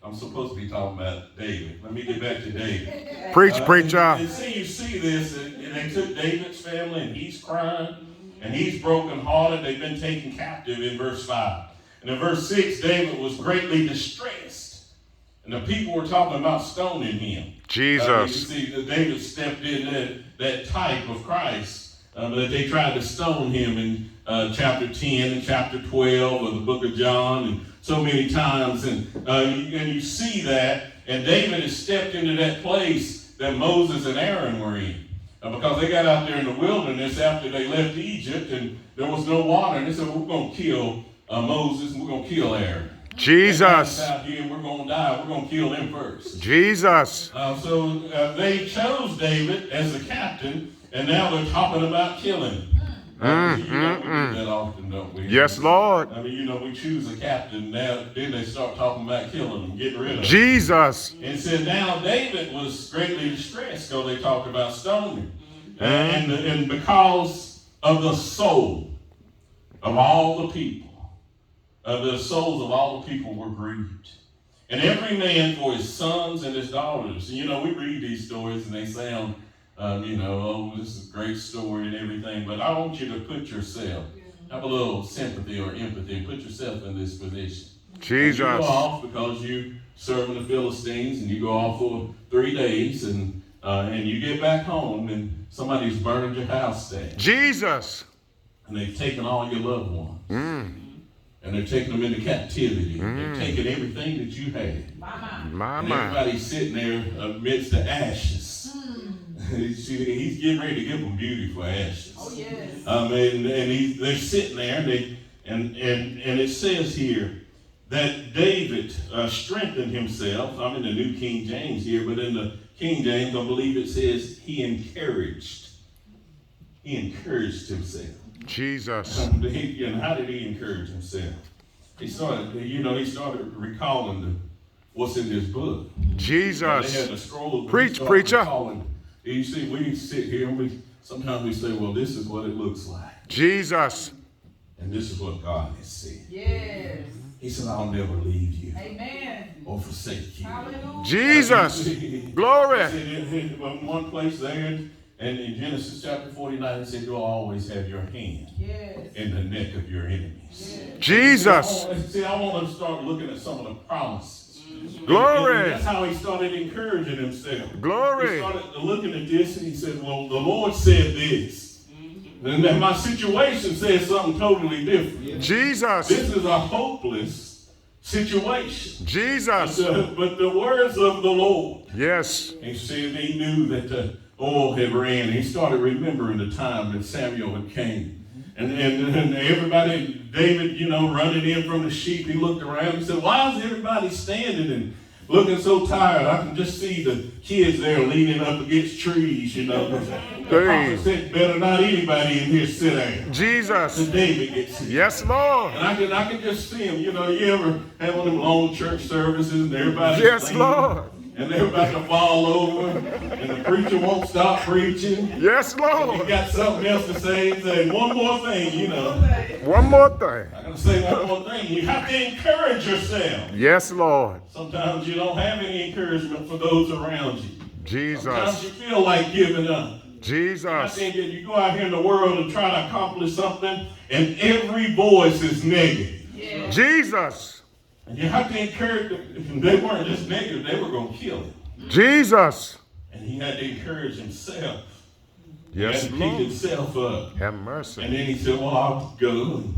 I'm supposed to be talking about David. Let me get back to David. Preach, preacher. And you see this, and they took David's family, and he's crying, and he's brokenhearted. They've been taken captive in verse 5. And in verse 6, David was greatly distressed. And the people were talking about stoning him. Jesus. You see, David stepped in that type of Christ that they tried to stone him in chapter 10 and chapter 12 of the book of John, and so many times. And you see that, and David has stepped into that place that Moses and Aaron were in. Because they got out there in the wilderness after they left Egypt, and there was no water, and they said, well, we're going to kill Moses, and we're going to kill Aaron. Jesus. Out here, and we're going to die. We're going to kill them first. Jesus. So they chose David as the captain, and now they're talking about killing him. We do that often, don't we? Yes, Lord. I mean, we choose a captain, now then they start talking about killing him, getting rid of him. Jesus. And said now David was greatly distressed because they talked about stoning. And because of the soul of all the people, the souls of all the people were grieved. And every man for his sons and his daughters. And, we read these stories and they sound, oh, this is a great story and everything. But I want you to put yourself, have a little sympathy or empathy, and put yourself in this position. Jesus. And you go off because you serving the Philistines, and you go off for 3 days, and you get back home, and somebody's burning your house down. Jesus. And they've taken all your loved ones. And they're taking them into captivity. They're taking everything that you had. And everybody's sitting there amidst the ashes. He's getting ready to give them beautiful ashes. Oh, yes. And they're sitting there, and it says here that David strengthened himself. I'm in the New King James here, but in the King James, I believe it says he encouraged. He encouraged himself. Jesus. And how did he encourage himself? He started recalling what's in this book. Jesus. They had a scroll. Preach, preacher. You see, we sit here and sometimes we say, well, this is what it looks like. Jesus. And this is what God has said. Yes. He said, I'll never leave you. Amen. Or forsake you. Hallelujah. Jesus. Glory. In one place there, and in Genesis chapter 49, it said, you'll always have your hand in the neck of your enemies. Yes. Jesus. I want to start looking at some of the promises. Glory. And that's how he started encouraging himself. Glory. He started looking at this, and he said, well, the Lord said this. And then my situation says something totally different. Jesus. This is a hopeless situation. Jesus. But the words of the Lord. Yes. He said he knew that the oil had ran. He started remembering the time that Samuel had came. And everybody, David, running in from the sheep, he looked around and said, why is everybody standing and looking so tired? I can just see the kids there leaning up against trees, The prophet said, better not anybody in here sit down. Jesus. So David gets here. Yes, Lord. And I can just see him. You ever have one of them long church services and everybody's Yes, leaning, Lord. and they're about to fall over, and the preacher won't stop preaching. Yes, He Lord. got something else to say, and say one more thing, One more thing. I'm going to say one more thing. You have to encourage yourself. Yes, Lord. Sometimes you don't have any encouragement for those around you. Sometimes Jesus. you feel like giving up. Jesus. You go out here in the world and try to accomplish something, and every voice is negative. Yeah. Jesus. And you have to encourage them. They weren't just negative, they were going to kill him. Jesus. And he had to encourage himself. Yes, he had to pick Lord. himself up. Have mercy. And then he said, well, I'll go and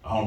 I'll